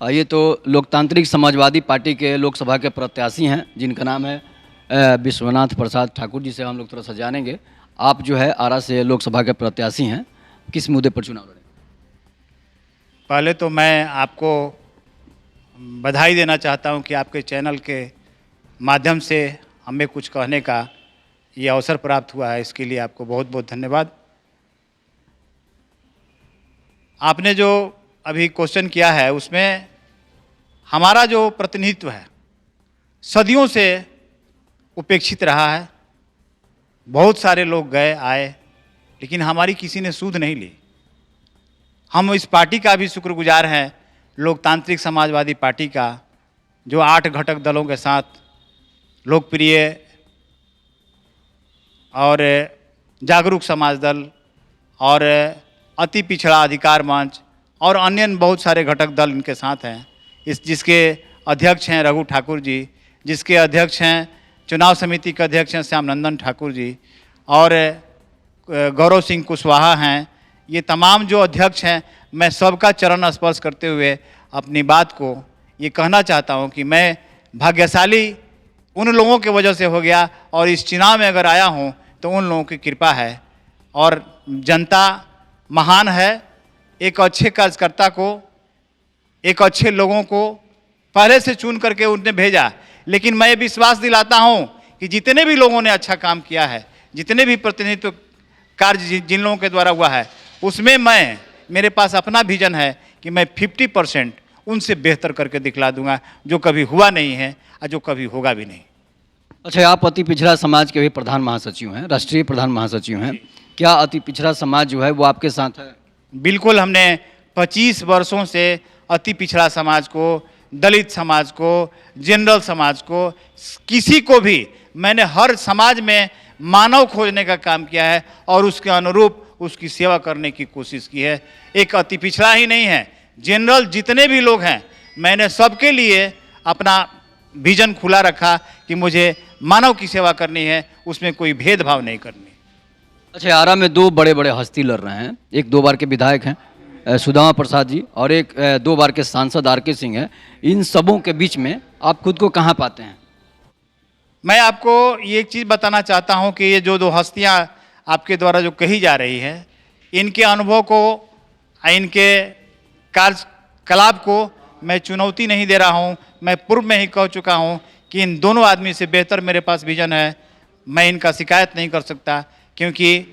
ये तो लोकतांत्रिक समाजवादी पार्टी के लोकसभा के प्रत्याशी हैं जिनका नाम है विश्वनाथ प्रसाद ठाकुर जी से हम लोग थोड़ा सा जानेंगे। आप जो है आरा से लोकसभा के प्रत्याशी हैं, किस मुद्दे पर चुनाव लड़ेंगे? पहले तो मैं आपको बधाई देना चाहता हूं कि आपके चैनल के माध्यम से हमें कुछ कहने का ये अवसर प्राप्त हुआ है। इसके लिए आपको बहुत बहुत धन्यवाद। आपने जो अभी क्वेश्चन किया है उसमें हमारा जो प्रतिनिधित्व है सदियों से उपेक्षित रहा है। बहुत सारे लोग गए आए, लेकिन हमारी किसी ने सूध नहीं ली। हम इस पार्टी का भी शुक्रगुजार हैं, लोकतांत्रिक समाजवादी पार्टी का, जो 8 घटक दलों के साथ लोकप्रिय और जागरूक समाज दल और अति पिछड़ा अधिकार मंच और अन्य बहुत सारे घटक दल इनके साथ हैं। जिसके अध्यक्ष हैं रघु ठाकुर जी, जिसके अध्यक्ष हैं चुनाव समिति के अध्यक्ष हैं श्याम नंदन ठाकुर जी और गौरव सिंह कुशवाहा हैं। ये तमाम जो अध्यक्ष हैं, मैं सबका चरण स्पर्श करते हुए अपनी बात को ये कहना चाहता हूँ कि मैं भाग्यशाली उन लोगों के वजह से हो गया और इस चुनाव में अगर आया हूँ तो उन लोगों की कृपा है। और जनता महान है। एक अच्छे कार्यकर्ता को, एक अच्छे लोगों को पहले से चुन करके उनने भेजा, लेकिन मैं विश्वास दिलाता हूं कि जितने भी लोगों ने अच्छा काम किया है, जितने भी प्रतिनिधित्व कार्य जिन लोगों के द्वारा हुआ है, उसमें मेरे पास अपना विजन है कि मैं 50% उनसे बेहतर करके दिखला दूंगा, जो कभी हुआ नहीं है और जो कभी होगा भी नहीं। अच्छा, आप अति पिछड़ा समाज के भी प्रधान महासचिव हैं, राष्ट्रीय प्रधान महासचिव हैं। क्या अति पिछड़ा समाज जो है वो आपके साथ है? बिल्कुल। हमने 25 वर्षों से अति पिछड़ा समाज को, दलित समाज को, जनरल समाज को, किसी को भी मैंने हर समाज में मानव खोजने का काम किया है और उसके अनुरूप उसकी सेवा करने की कोशिश की है। एक अति पिछड़ा ही नहीं है, जनरल जितने भी लोग हैं, मैंने सबके लिए अपना विजन खुला रखा कि मुझे मानव की सेवा करनी है, उसमें कोई भेदभाव नहीं करनी। अच्छा, आरा में 2 बड़े बड़े हस्ती लड़ रहे हैं। एक 2 बार के विधायक हैं सुदामा प्रसाद जी और एक 2 बार के सांसद आर.के. सिंह हैं। इन सबों के बीच में आप खुद को कहाँ पाते हैं? मैं आपको ये एक चीज़ बताना चाहता हूँ कि ये जो 2 हस्तियाँ आपके द्वारा जो कही जा रही है, इनके अनुभव को, इनके कार्यकलाप को मैं चुनौती नहीं दे रहा हूँ। मैं पूर्व में ही कह चुका हूँ कि इन दोनों आदमी से बेहतर मेरे पास विजन है। मैं इनका शिकायत नहीं कर सकता, क्योंकि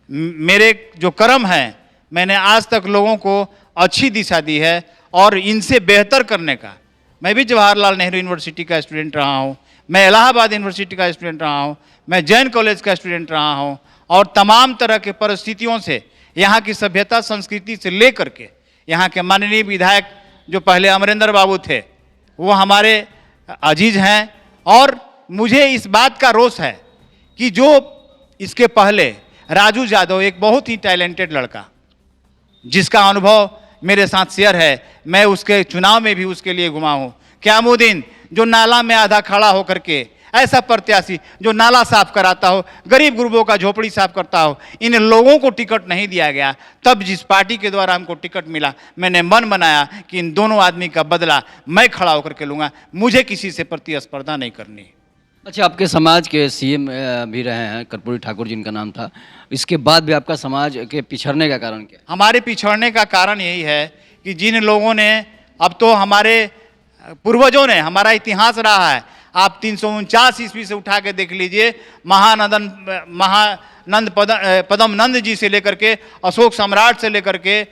मेरे जो कर्म हैं, मैंने आज तक लोगों को अच्छी दिशा दी है और इनसे बेहतर करने का। मैं भी जवाहरलाल नेहरू यूनिवर्सिटी का स्टूडेंट रहा हूँ, मैं इलाहाबाद यूनिवर्सिटी का स्टूडेंट रहा हूँ, मैं जैन कॉलेज का स्टूडेंट रहा हूँ और तमाम तरह के परिस्थितियों से, यहाँ की सभ्यता संस्कृति से लेकर के यहाँ के माननीय विधायक जो पहले अमरेंद्र बाबू थे, वो हमारे अजीज हैं। और मुझे इस बात का रोष है कि जो इसके पहले राजू यादव, एक बहुत ही टैलेंटेड लड़का जिसका अनुभव मेरे साथ शेयर है, मैं उसके चुनाव में भी उसके लिए घुमा हूँ। क़यामुद्दीन, जो नाला में आधा खड़ा होकर के, ऐसा प्रत्याशी जो नाला साफ कराता हो, गरीब गुरबों का झोपड़ी साफ करता हो, इन लोगों को टिकट नहीं दिया गया। तब जिस पार्टी के द्वारा हमको टिकट मिला, मैंने मन बनाया कि इन दोनों आदमी का बदला मैं खड़ा होकर के लूँगा, मुझे किसी से प्रतिस्पर्धा नहीं करनी। अच्छा, आपके समाज के सीएम भी रहे हैं कर्पूरी ठाकुर जिनका नाम था, इसके बाद भी आपका समाज के पिछड़ने का कारण क्या है? हमारे पिछड़ने का कारण यही है कि जिन लोगों ने, अब तो हमारे पूर्वजों ने, हमारा इतिहास रहा है, आप 349 ईस्वी से उठा के देख लीजिए, महानंद पदम नंद जी से लेकर के, अशोक सम्राट से लेकर के,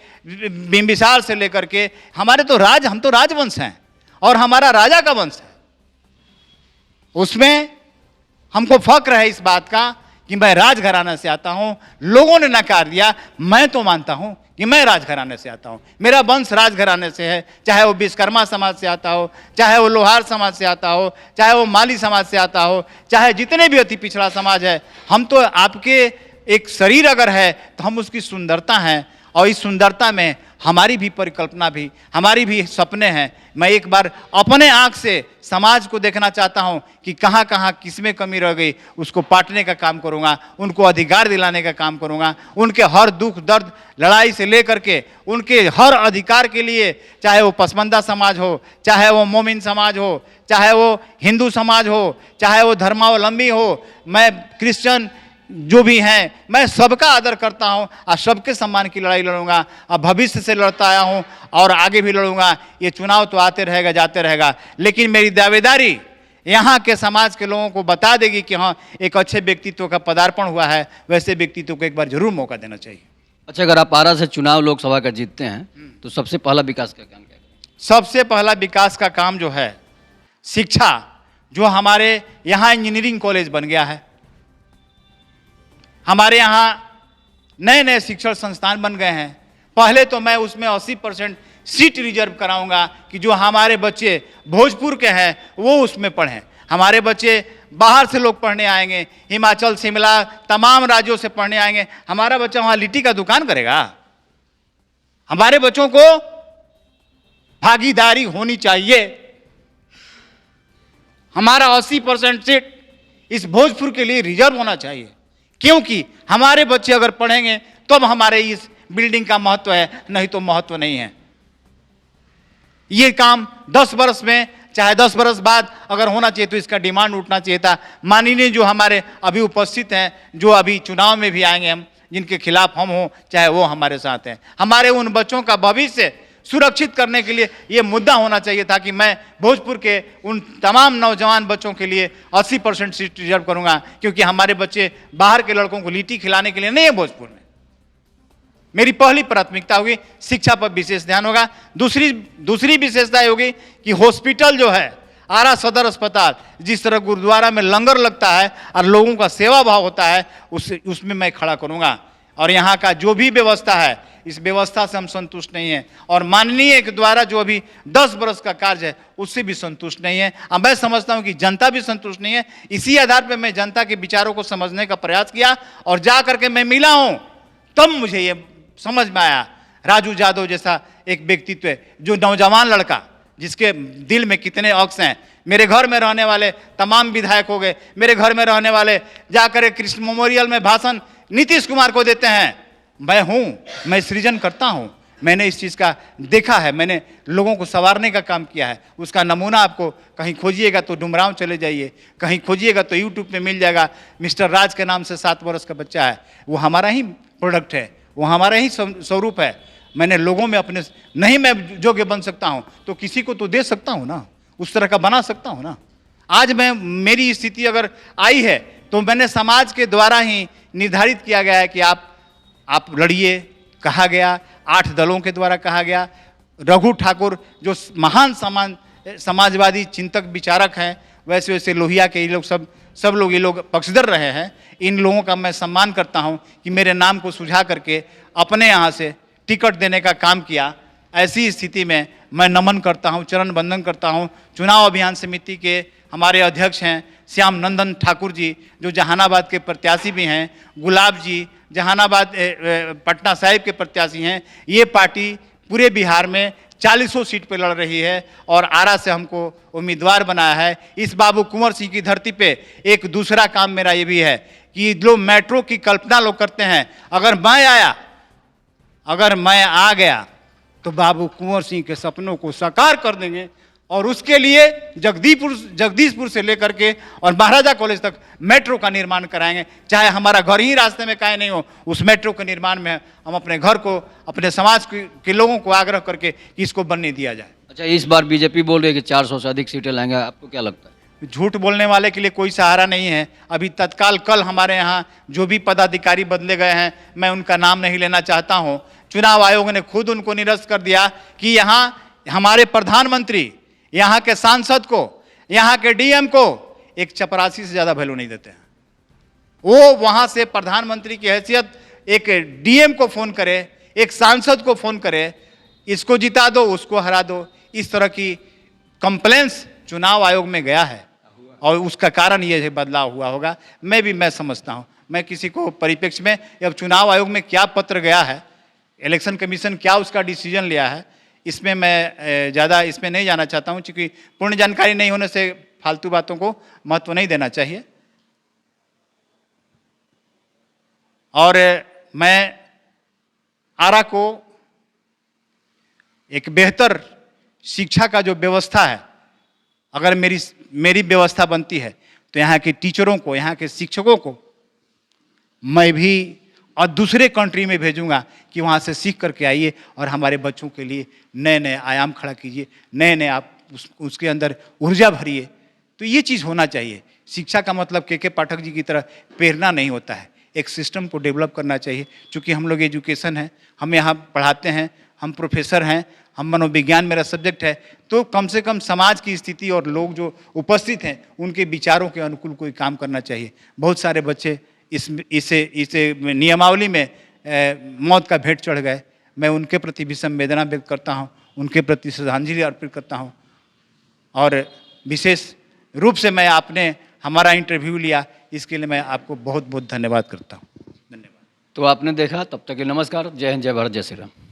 बिंबिसार से लेकर के, हम तो राजवंश हैं और हमारा राजा का वंश है। उसमें हमको फक्र है इस बात का कि मैं राजघराने से आता हूं। लोगों ने नकार दिया, मैं तो मानता हूं कि मैं राजघराने से आता हूं, मेरा वंश राजघराने से है। चाहे वो विश्वकर्मा समाज से आता हो, चाहे वो लोहार समाज से आता हो, चाहे वो माली समाज से आता हो, चाहे जितने भी अति पिछड़ा समाज है, हम तो आपके एक शरीर अगर है तो हम उसकी सुंदरता हैं और इस सुंदरता में हमारी भी परिकल्पना भी, हमारी भी सपने हैं। मैं एक बार अपने आंख से समाज को देखना चाहता हूं कि कहां कहां किसमें कमी रह गई, उसको पाटने का काम करूंगा, उनको अधिकार दिलाने का काम करूंगा, उनके हर दुख दर्द लड़ाई से लेकर के उनके हर अधिकार के लिए, चाहे वो पसमानदा समाज हो, चाहे वो मोमिन समाज हो, चाहे वो हिंदू समाज हो, चाहे वो धर्मावलंबी हो, मैं क्रिश्चियन जो भी हैं, मैं सबका आदर करता हूं और सबके सम्मान की लड़ाई लड़ूंगा। अब भविष्य से लड़ता आया हूं और आगे भी लड़ूंगा। ये चुनाव तो आते रहेगा जाते रहेगा, लेकिन मेरी दावेदारी यहाँ के समाज के लोगों को बता देगी कि हाँ, एक अच्छे व्यक्तित्व का पदार्पण हुआ है, वैसे व्यक्तित्व को एक बार जरूर मौका देना चाहिए। अच्छा, अगर आप आरा से चुनाव लोकसभा का जीतते हैं तो सबसे पहला विकास का काम क्या करेंगे? सबसे पहला विकास का काम जो है शिक्षा, जो हमारे यहाँ इंजीनियरिंग कॉलेज बन गया है, हमारे यहाँ नए नए शिक्षण संस्थान बन गए हैं। पहले तो मैं उसमें 80% सीट रिजर्व कराऊंगा कि जो हमारे बच्चे भोजपुर के हैं वो उसमें पढ़ें। हमारे बच्चे बाहर से लोग पढ़ने आएंगे, हिमाचल, शिमला, तमाम राज्यों से पढ़ने आएंगे। हमारा बच्चा वहाँ लिट्टी का दुकान करेगा? हमारे बच्चों को भागीदारी होनी चाहिए। हमारा 80% सीट इस भोजपुर के लिए रिजर्व होना चाहिए, क्योंकि हमारे बच्चे अगर पढ़ेंगे तब हमारे इस बिल्डिंग का महत्व है, नहीं तो महत्व नहीं है। ये काम 10 वर्ष में, चाहे 10 वर्ष बाद अगर होना चाहिए तो इसका डिमांड उठना चाहिए था। माननीय जो हमारे अभी उपस्थित हैं, जो अभी चुनाव में भी आएंगे, हम जिनके खिलाफ हम हों चाहे वो हमारे साथ हैं, हमारे उन बच्चों का भविष्य सुरक्षित करने के लिए ये मुद्दा होना चाहिए था कि मैं भोजपुर के उन तमाम नौजवान बच्चों के लिए 80% सीट रिजर्व करूंगा, क्योंकि हमारे बच्चे बाहर के लड़कों को लिट्टी खिलाने के लिए नहीं है भोजपुर में। मेरी पहली प्राथमिकता होगी, शिक्षा पर विशेष ध्यान होगा। दूसरी विशेषता होगी कि हॉस्पिटल जो है, आरा सदर अस्पताल, जिस तरह गुरुद्वारा में लंगर लगता है और लोगों का सेवा भाव होता है, उसमें मैं खड़ा करूंगा। और यहाँ का जो भी व्यवस्था है, इस व्यवस्था से हम संतुष्ट नहीं हैं, और माननीय के द्वारा जो अभी 10 वर्ष का कार्य है उससे भी संतुष्ट नहीं है। अब मैं समझता हूं कि जनता भी संतुष्ट नहीं है। इसी आधार पर मैं जनता के विचारों को समझने का प्रयास किया और जा करके मैं मिला हूं, तब मुझे ये समझ में आया, राजू यादव जैसा एक व्यक्तित्व है, जो नौजवान लड़का जिसके दिल में कितने अक्स हैं। मेरे घर में रहने वाले तमाम विधायक हो गए, मेरे घर में रहने वाले जाकर कृष्ण मेमोरियल में भाषण नीतीश कुमार को देते हैं। मैं सृजन करता हूं, मैंने इस चीज़ का देखा है, मैंने लोगों को संवारने का काम किया है। उसका नमूना आपको कहीं खोजिएगा तो डुमरांव चले जाइए, कहीं खोजिएगा तो यूट्यूब पे मिल जाएगा। मिस्टर राज के नाम से 7 वर्ष का बच्चा है, वो हमारा ही प्रोडक्ट है, वो हमारा ही स्वरूप है। मैंने लोगों में अपने, नहीं मैं योग्य बन सकता हूं तो किसी को तो दे सकता हूं ना, उस तरह का बना सकता हूं ना। आज मेरी स्थिति अगर आई है तो मैंने समाज के द्वारा ही निर्धारित किया गया है कि आप लड़िए, कहा गया, 8 दलों के द्वारा कहा गया। रघु ठाकुर जो महान समाजवादी चिंतक विचारक हैं, वैसे वैसे लोहिया के ये लोग सब लोग ये लोग पक्षधर रहे हैं। इन लोगों का मैं सम्मान करता हूं कि मेरे नाम को सुझा करके अपने यहाँ से टिकट देने का काम किया। ऐसी स्थिति में मैं नमन करता हूं, चरण वंदन करता हूं। चुनाव अभियान समिति के हमारे अध्यक्ष हैं श्याम नंदन ठाकुर जी, जो जहानाबाद के प्रत्याशी भी हैं, गुलाब जी जहानाबाद पटना साहिब के प्रत्याशी हैं। ये पार्टी पूरे बिहार में 40 सीट पर लड़ रही है और आरा से हमको उम्मीदवार बनाया है। इस बाबू कुंवर सिंह की धरती पे एक दूसरा काम मेरा ये भी है कि जो मेट्रो की कल्पना लोग करते हैं, अगर मैं आ गया तो बाबू कुंवर सिंह के सपनों को साकार कर देंगे, और उसके लिए जगदीशपुर से लेकर के और महाराजा कॉलेज तक मेट्रो का निर्माण कराएंगे। चाहे हमारा घर ही रास्ते में काहे नहीं हो, उस मेट्रो के निर्माण में हम अपने घर को, अपने समाज के लोगों को आग्रह करके कि इसको बनने दिया जाए। अच्छा, इस बार बीजेपी बोल रही है कि 400 से अधिक सीटें लाएंगे, आपको क्या लगता है? झूठ बोलने वाले के लिए कोई सहारा नहीं है। अभी तत्काल कल हमारे यहाँ जो भी पदाधिकारी बदले गए हैं, मैं उनका नाम नहीं लेना चाहता हूँ। चुनाव आयोग ने खुद उनको निरस्त कर दिया कि यहाँ हमारे प्रधानमंत्री, यहाँ के सांसद को, यहाँ के डीएम को एक चपरासी से ज़्यादा वैल्यू नहीं देते हैं। वो वहाँ से प्रधानमंत्री की हैसियत एक डीएम को फ़ोन करे, एक सांसद को फ़ोन करे, इसको जिता दो, उसको हरा दो, इस तरह की कंप्लेंट्स चुनाव आयोग में गया है और उसका कारण ये बदलाव हुआ होगा। मैं समझता हूँ, मैं किसी को परिप्रेक्ष्य में, अब चुनाव आयोग में क्या पत्र गया है इलेक्शन कमीशन क्या उसका डिसीजन लिया है, इसमें मैं ज़्यादा इसमें नहीं जाना चाहता हूं, क्योंकि पूर्ण जानकारी नहीं होने से फालतू बातों को महत्व नहीं देना चाहिए। और मैं आरा को एक बेहतर शिक्षा का जो व्यवस्था है, अगर मेरी व्यवस्था बनती है तो यहाँ के टीचरों को, यहाँ के शिक्षकों को मैं भी और दूसरे कंट्री में भेजूंगा कि वहाँ से सीख करके आइए और हमारे बच्चों के लिए नए नए आयाम खड़ा कीजिए, नए नए आप उसके अंदर ऊर्जा भरिए। तो ये चीज़ होना चाहिए। शिक्षा का मतलब के पाठक जी की तरह प्रेरणा नहीं होता है, एक सिस्टम को डेवलप करना चाहिए। चूँकि हम लोग एजुकेशन है, हम यहाँ पढ़ाते हैं, हम प्रोफेसर हैं, हम मनोविज्ञान मेरा सब्जेक्ट है, तो कम से कम समाज की स्थिति और लोग जो उपस्थित हैं उनके विचारों के अनुकूल कोई काम करना चाहिए। बहुत सारे बच्चे इसे नियमावली में मौत का भेंट चढ़ गए। मैं उनके प्रति भी संवेदना व्यक्त करता हूँ, उनके प्रति श्रद्धांजलि अर्पित करता हूँ। और विशेष रूप से मैं आपने हमारा इंटरव्यू लिया, इसके लिए मैं आपको बहुत बहुत धन्यवाद करता हूँ। धन्यवाद। तो आपने देखा, तब तक के नमस्कार, जय हिंद, जय भारत, जय श्री राम।